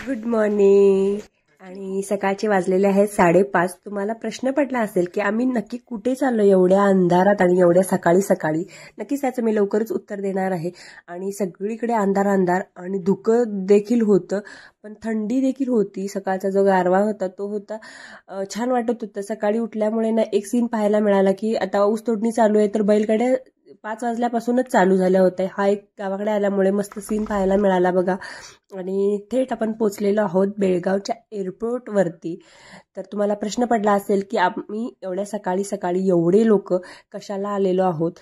Good morning. आणि सकाळचे वाजलेले आहेत 5:30. तुम्हाला प्रश्न पडला असेल की आम्ही नक्की कुठे चाललो एवढ्या अंधारात आणि एवढ्या सकाळी सकाळी. नक्कीच त्याचं मी लवकरच उत्तर देणार आहे. आणि सगळीकडे अंधार अंधार आणि धुकं देखील होतं, पण थंडी देखील होती. सकाळचा जो गारवा होता तो होता, छान वाटत होतं. सकाळी उठल्यामुळे ना एक सीन पाहायला मिळाला की आता ऊस तोडणी चालू आहे, तर बैलगाड्या 5 वाजल्यापासूनच चालू झाल्या होत्या. हा एक गावाकडे आल्यामुळे मस्त सीन पाहायला मिळाला बघा. आणि थेट आपण पोचलेलो आहोत बेळगावच्या एअरपोर्टवरती. तर तुम्हाला प्रश्न पडला असेल की आम्ही एवढ्या सकाळी सकाळी एवढे लोक कशाला आलेलो आहोत.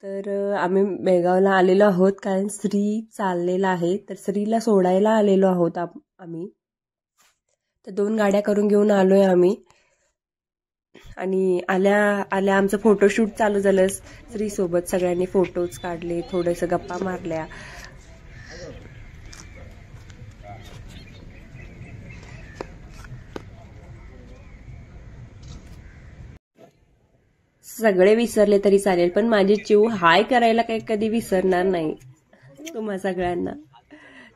तर आम्ही बेळगावला आलेलो आहोत कारण श्री चाललेला आहे, तर श्रीला सोडायला आलेलो आहोत आम्ही. तर 2 गाड्या करून घेऊन आलोय आम्ही. आणि आल्या आल्या आमचं फोटोशूट चालू झालं. श्रीसोबत सगळ्यांनी फोटोज काढले, थोडंसं गप्पा मारल्या. सगळे विसरले तरी चालेल, पण माझी चिव हाय करायला काही कधी विसरणार नाही तुम्हा सगळ्यांना.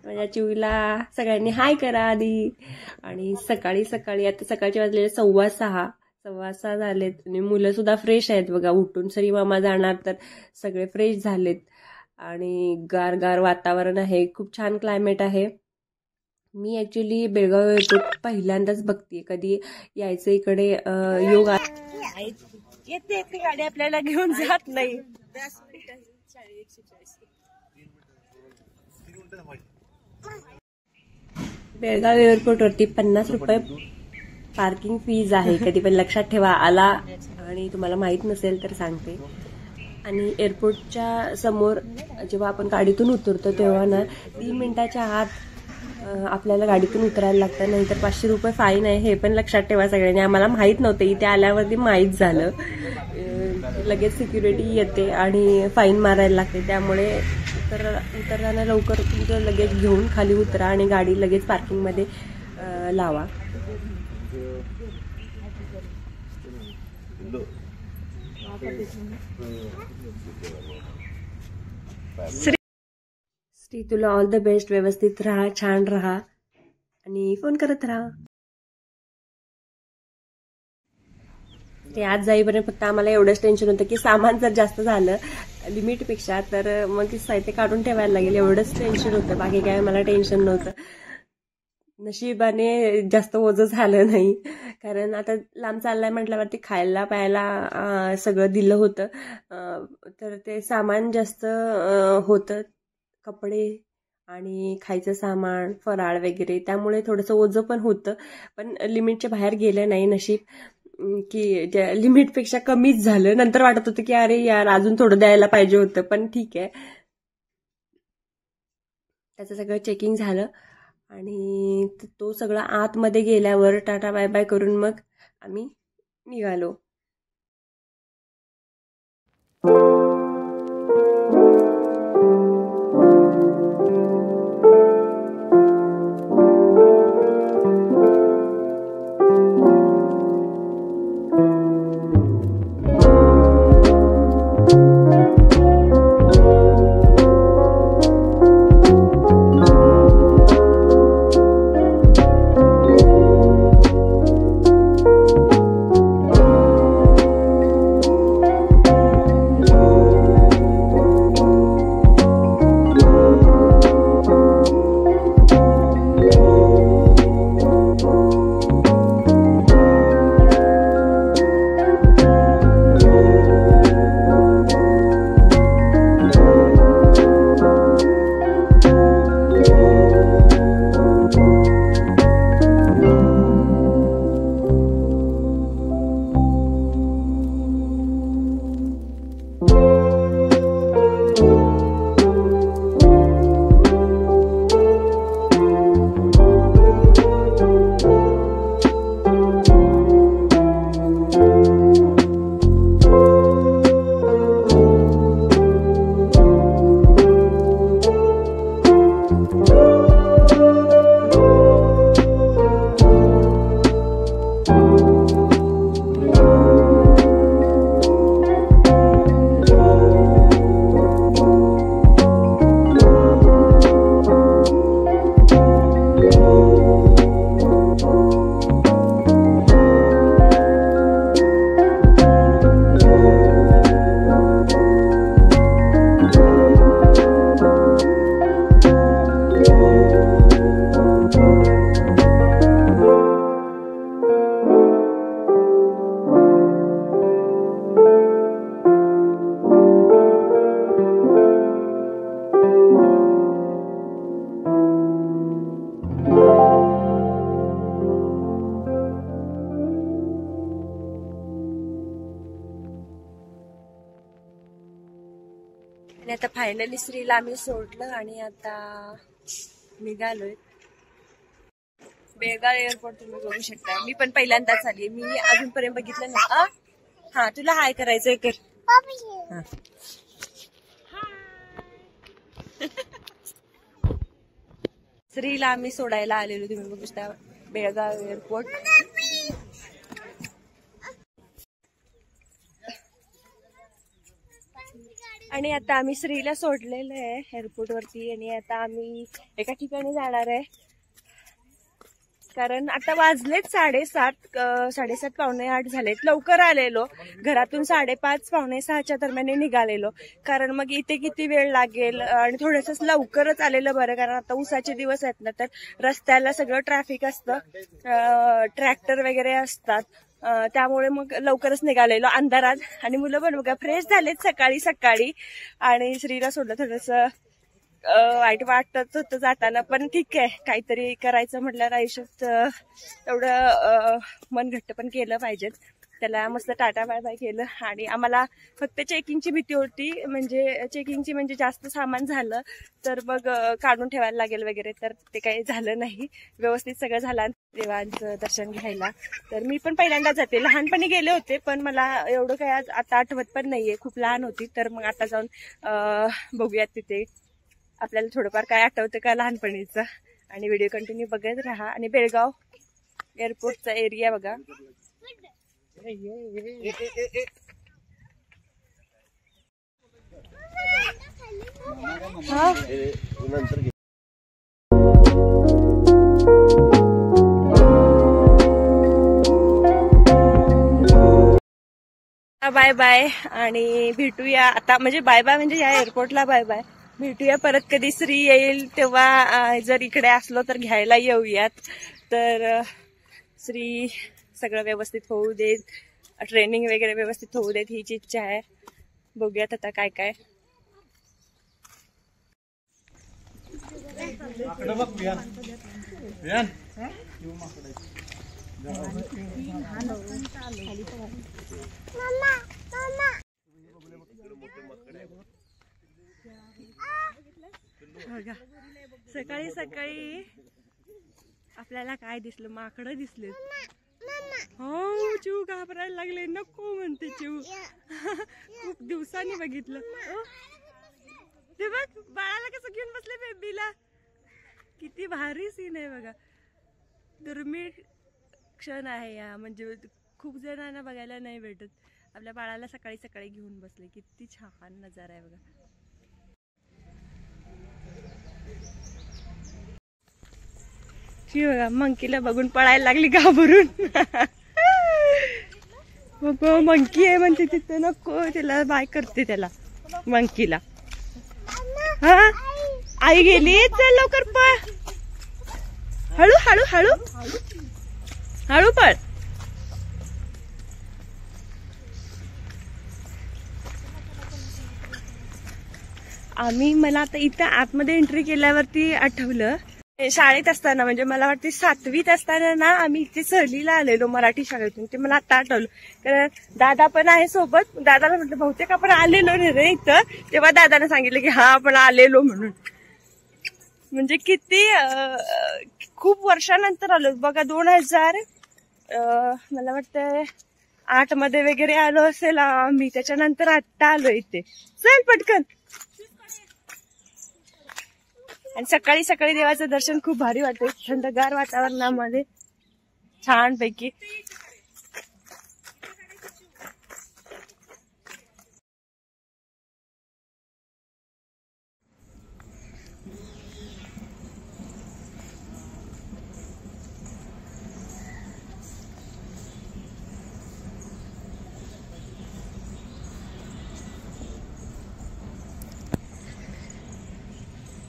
माझ्या चिवला सगळ्यांनी हाय करा आधी. आणि सकाळी सकाळी आता सकाळचे वाजलेले 6:15 झालेत आणि मुलं सुद्धा फ्रेश आहेत बघा. उठून सरी मामा जाणार तर सगळे फ्रेश झालेत. आणि गार गार वातावरण आहे, खूप छान क्लायमेट आहे. मी ऍक्च्युली बेळगाव एअरपोर्ट पहिल्यांदाच बघतीये, कधी यायचं इकडे योग येते गाडी आपल्याला घेऊन जात नाही. बेळगाव एअरपोर्टवरती 50 रुपये पार्किंग फीज आहे. कधी पण लक्षात ठेवा आला आणि तुम्हाला माहित नसेल तर सांगते. आणि एअरपोर्टच्या समोर जेव्हा आपण गाडीतून उतरतो तेव्हा ना 3 मिनिटाच्या आत आपल्याला गाडीतून उतरायला लागतं, नाहीतर 500 रुपये फाईन आहे. हे पण लक्षात ठेवा सगळ्यांनी. आम्हाला माहित नव्हतं, इथे आल्यावरती माहीत झालं. लगेच सिक्युरिटी येते आणि फाईन मारायला लागते. त्यामुळे उतरताना लवकर तुमचं लगेच घेऊन खाली उतरा आणि गाडी लगेच पार्किंगमध्ये लावा. श्री तुला ऑल द बेस्ट. व्यवस्थित राहा, छान राहा आणि फोन करत राहा. ते आज जाईपर्यंत फक्त आम्हाला एवढंच टेन्शन होतं की सामान जर जास्त झालं लिमिटपेक्षा तर मग ती साहित्य काढून ठेवायला लागेल, एवढंच टेन्शन होतं. बाकी काय मला टेन्शन नव्हतं. नशिबाने जास्त ओझं झालं नाही, कारण आता लांब चाललाय म्हटल्यावरती खायला प्यायला सगळं दिलं होतं. तर ते सामान जास्त होतं, कपडे आणि खायचं सामान, फराळ वगैरे, त्यामुळे थोडंसं ओझं पण होतं. पण लिमिटच्या बाहेर गेलं नाही नशीब, की लिमिटपेक्षा कमीच झालं. नंतर वाटत होतं की अरे यार अजून थोडं द्यायला पाहिजे होतं, पण ठीक आहे. त्याचं सगळं चेकिंग झालं आणि तो सगळं आतमध्ये गेल्यावर टाटा बाय बाय करून मग आम्ही निघालो. फायनली श्रीला आम्ही सोडलं आणि आता निघालोय. बेळगाव एअरपोर्ट तुम्ही बघू शकता. मी पण पहिल्यांदाच आली, मी अजूनपर्यंत बघितलं नाही. हा तुला हाय करायचंय कर. श्रीला आम्ही सोडायला आलेलो, तुम्ही बघू शकता बेळगाव एअरपोर्ट. आणि आता आम्ही श्रीला सोडलेलं आहे एअरपोर्ट वरती आणि आता आम्ही एका ठिकाणी जाणार आहे. कारण आता वाजलेत 7:30 पावणे 8 झालेत. लवकर आलेलो घरातून 5:30 पावणे 6च्या दरम्यान निघालेलो. कारण मग इथे किती वेळ लागेल आणि थोडंसं लवकरच आलेलं बरं. कारण आता उसाचे दिवस आहेत ना, तर रस्त्याला सगळं ट्रॅफिक असतं, ट्रॅक्टर वगैरे असतात, त्यामुळे मग लवकरच निघालेलो अंधारात. आणि मुलं पण बघा फ्रेश झालेत सकाळी सकाळी. आणि श्रीला सोडलं, थोडंसं वाईट वाटत होतं जाताना, पण ठीक आहे, काहीतरी करायचं म्हटल्यावर आयुष्यात एवढं मन घट्ट पण केलं पाहिजे. त्याला मस्त टाटा बाय बाय केलं. आणि आम्हाला फक्त चेकिंगची भीती होती, म्हणजे जास्त सामान झालं तर मग काढून ठेवायला लागेल वगैरे, तर ते काही झालं नाही. व्यवस्थित सगळं झालं देवांचं दर्शन घ्यायला. तर मी पण पहिल्यांदा जाते, लहानपणी गेले होते पण मला एवढं काही आता आठवत पण नाहीये, खूप लहान होती. तर मग आता जाऊन बघूयात तिथे आपल्याला थोडंफार काय आठवतं का लहानपणीचं. आणि व्हिडिओ कंटिन्यू बघत राहा. आणि बेळगाव एअरपोर्टचा एरिया बघा. बाय बाय आणि भेटूया आता. म्हणजे बाय बाय म्हणजे या एअरपोर्टला बाय बाय. भेटूया परत कधी श्री येईल तेव्हा. जर इकडे असलो तर घ्यायला येऊयात. तर श्री सगळं व्यवस्थित होऊ देत, ट्रेनिंग वगैरे व्यवस्थित होऊ देत, हीच इच्छा आहे. बघूयात आता काय काय. बघा सकाळी सकाळी आपल्याला काय दिसलं, माकडं दिसले. हो चिऊ घाबरायला लागले, नको म्हणते चिऊ. खूप दिवसांनी बघितलं. ते बघ बाळाला कसं घेऊन बसले बेबीला. किती भारी सीन आहे बघा. दुर्मिळ क्षण आहे या, म्हणजे खूप जणांना बघायला नाही भेटत. आपल्या बाळाला सकाळी सकाळी घेऊन बसले, किती छान नजारा आहे बघा. बघा मंकीला बघून पळायला लागली घाबरून. मंकी आहे म्हणते तिथं, नको त्याला बाय करते त्याला मंकीला. हा आई गेली, चल लवकर पळ. हळू हळू हळू हळू पळ. मला आता इथं आतमध्ये एंट्री केल्यावरती आठवलं, शाळेत असताना म्हणजे मला वाटते 7वीत असताना ना आम्ही इथे सहलीला आलेलो मराठी शाळेतून. ते मला आता आठवलं, कारण दादा पण आहे सोबत. दादाला म्हटलं बहुतेक आपण आलेलो नाही रे इथं. तेव्हा दादाने सांगितलं की हा आपण आलेलो म्हणून. म्हणजे किती खूप वर्षानंतर आलो बघा. 2000 मला वाटतं 8 मध्ये वगैरे आलो असेल आम्ही. त्याच्यानंतर आत्ता आलो इथे. चल पटकन. आणि सकाळी सकाळी देवाचं दर्शन खूप भारी वाटतं, थंडगार वातावरणामध्ये छान पैकी.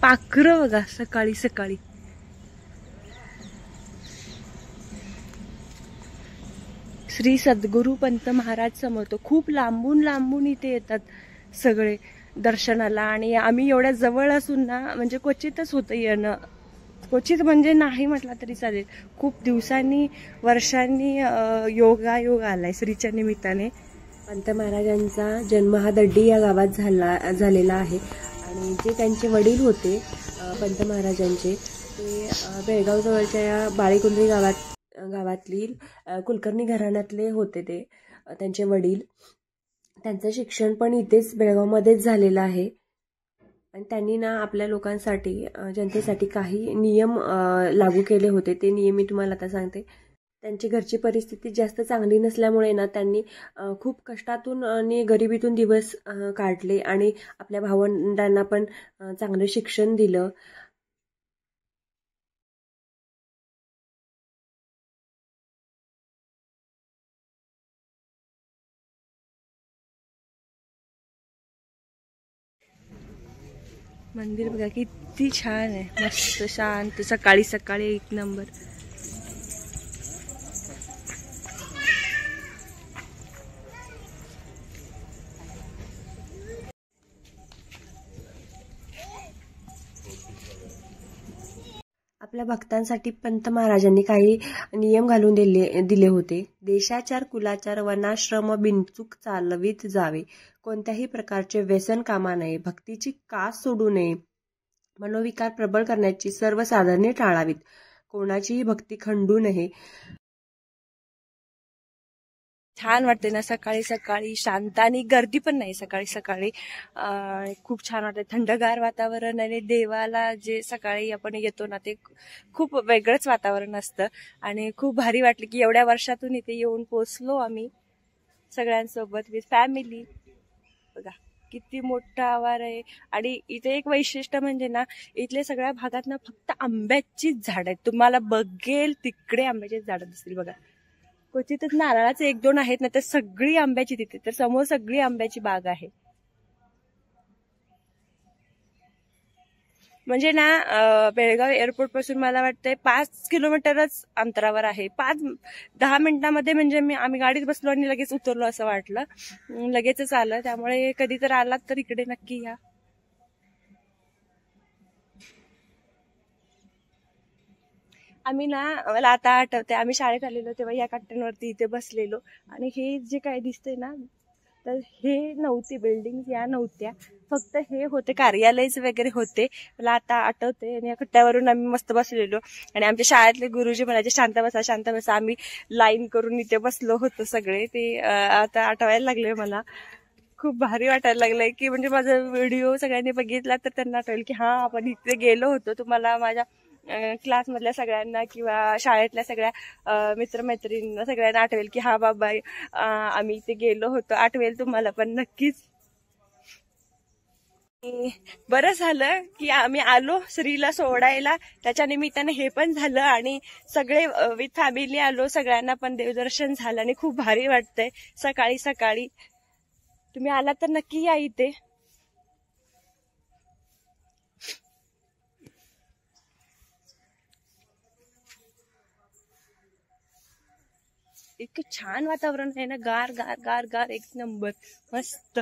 पाखरं बघा सकाळी सकाळी. श्री सद्गुरू पंत महाराज समर्थ खूप लांबून लांबून इथे येतात सगळे दर्शनाला. आणि आम्ही एवढ्या जवळ असून ना, म्हणजे क्वचितच होतं येणं. क्वचित म्हणजे नाही म्हटलं तरी चालेल. खूप दिवसांनी वर्षांनी योगायोग आलाय श्रीच्या निमित्ताने. पंत महाराजांचा जन्म हा दड्डी या गावात झालेला आहे. आणि जे त्यांचे वडील होते पंत महाराजांचे, ते बेळगावजवळच्या या बाळेकुंद्री गावातील कुलकर्णी घराण्यातले होते. ते त्यांचे वडील, त्यांचं शिक्षण पण इथेच बेळगावमध्येच झालेलं आहे. आणि त्यांनी ना आपल्या लोकांसाठी, जनतेसाठी काही नियम लागू केले होते. ते नियम मी तुम्हाला आता सांगते. त्यांची घरची परिस्थिती जास्त चांगली नसल्यामुळे ना त्यांनी खूप कष्टातून आणि गरिबीतून दिवस काढले आणि आपल्या भावंडांना पण चांगलं शिक्षण दिलं. मंदिर बघा किती छान आहे, मस्त शांत, सकाळी सकाळी एक नंबर. आपल्या भक्तांसाठी पंत महाराजांनी काही नियम घालून दिले होते. देशाचार कुलाचार वनाश्रम बिनचूक चालवीत जावे. कोणत्याही प्रकारचे व्यसन कामा नये. भक्तीची कास सोडू नये. मनोविकार प्रबळ करण्याची सर्व साधने टाळावीत. कोणाचीही भक्ती खंडू नये. छान वाटते ना सकाळी सकाळी, शांत, आणि गर्दी पण नाही सकाळी सकाळी. खूप छान वाटते, थंडगार वातावरण, आणि देवाला जे सकाळी आपण येतो ना ते खूप वेगळंच वातावरण असतं. आणि खूप भारी वाटलं की एवढ्या वर्षातून इथे येऊन पोचलो आम्ही सगळ्यांसोबत विथ फॅमिली. बघा किती मोठा आवार आहे. आणि इथे एक वैशिष्ट्य म्हणजे ना, इथल्या सगळ्या भागात ना फक्त आंब्याचीच झाड आहेत. तुम्हाला बघेल तिकडे आंब्याचीच झाडं दिसतील बघा. क्वचितच नारळाचे एक दोन आहेत ना, तर सगळी आंब्याची तिथे, तर समोर सगळी आंब्याची बाग आहे. म्हणजे ना बेळगाव एअरपोर्ट पासून मला वाटतंय 5 किलोमीटरच अंतरावर आहे. 5-10 मिनिटांमध्ये म्हणजे आम्ही गाडीत बसलो आणि लगेच उतरलो असं वाटलं. लगेचच आलं. त्यामुळे कधी तर आलात तर इकडे नक्की या. आम्ही ना, मला आता आठवते, आम्ही शाळेत आलेलो तेव्हा या कट्ट्यांवरती इथे बसलेलो. आणि हे जे काय दिसतंय ना, तर हे नव्हती बिल्डिंग, या नव्हत्या, फक्त हे होते कार्यालयच वगैरे होते. मला आता आठवते. आणि या कट्ट्यावरून आम्ही मस्त बसलेलो. आणि आमच्या शाळेतले गुरुजी म्हणायचे शांत बसा शांत बसा. आम्ही लाईन करून इथे बसलो होतो सगळे. ते आता आठवायला लागले मला. खूप भारी वाटायला लागलंय की म्हणजे माझा व्हिडिओ सगळ्यांनी बघितला तर त्यांना आठवेल की हा आपण इथे गेलो होतो. तुम्हाला माझ्या क्लासमधल्या सगळ्यांना किंवा शाळेतल्या सगळ्या मित्रमैत्रिणींना सगळ्यांना आठवेल की हा बाबा आम्ही इथे गेलो होतो. आठवेल तुम्हाला पण नक्कीच. बरं झालं की आम्ही आलो श्रीला सोडायला, त्याच्या निमित्ताने हे पण झालं. आणि सगळे विथ फॅमिली आलो, सगळ्यांना पण देवदर्शन झालं आणि खूप भारी वाटतंय सकाळी सकाळी. तुम्ही आलात तर नक्की या इथे. इतकं छान वातावरण आहे ना, गार गार गार गार, एक नंबर मस्त.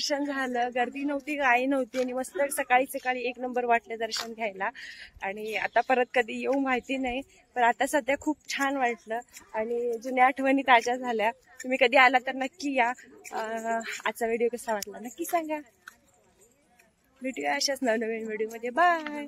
दर्शन झालं, गर्दी नव्हती, काही नव्हती आणि मस्त सकाळी सकाळी एक नंबर वाटलं दर्शन घ्यायला. आणि आता परत कधी येऊ माहिती नाही, पण आता सध्या खूप छान वाटलं आणि जुन्या आठवणी ताज्या झाल्या. तुम्ही कधी आला तर नक्की या. आजचा व्हिडिओ कसा वाटला नक्की सांगा. भेटूया अशाच नवनवीन व्हिडिओ मध्ये. बाय.